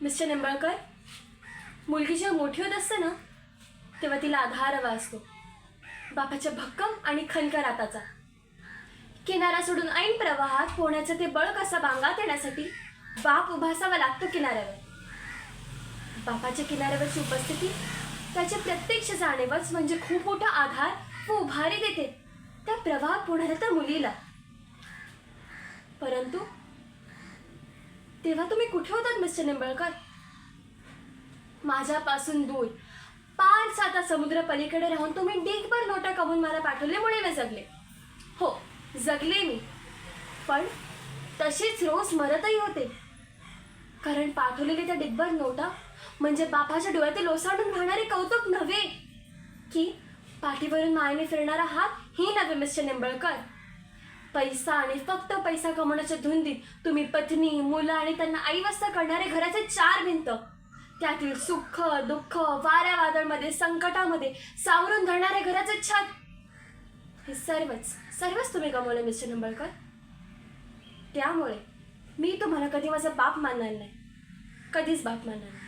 Mister Nimbalkar, मुलगी जेव्हा मोठी होत असते ना तेव्हा तिला आधार हवा असतो, बापाच्या भक्कम आणि खणकर हाताचा. किनारा सोडून ऐन प्रवाहात पोहण्याचं ते बळ कसा बांगात येण्यासाठी बाप उभा असावा लागतो किनाऱ्यावर. बापाच्या किनाऱ्यावरची उपस्थिती त्याच्या प्रत्यक्ष जाणीवच म्हणजे खूप मोठा आधार व उभारी देते त्या प्रवाहात पोहणाऱ्या त्या मुलीला. परंतु तेव्हा तुम्ही कुठे होतात मिस्टर निंबाळकर? माझ्यापासून दूर पार साता समुद्र पलीकडे राहून तुम्ही ढीगभर नोटा कमवून मला पाठवल्यामुळे मी जगले. हो, जगले मी, पण तशीच रोज मरतही होते. कारण पाठवलेले त्या ढीगभर नोटा म्हणजे बापाच्या डोळ्यातील ओसाडून राहणारे कौतुक नव्हे, की पाठीवरून मायेने फिरणारा हात ही नव्हे मिस्टर निंबाळकर. पैसा आणि फक्त पैसा कमवण्याच्या धुंदीत तुम्ही पत्नी, मुलं आणि त्यांना आईवस्था करणारे घराचे चार भिंत, त्यातील सुख दुःख, वाऱ्या वादळमध्ये, संकटामध्ये सावरून धरणारे घराचे छत, हे सर्वच तुम्ही गमावले मिस्टर निंबाळकर. त्यामुळे मी तुम्हाला कधी माझा बाप मानणार नाही, कधीच बाप मानणार नाही.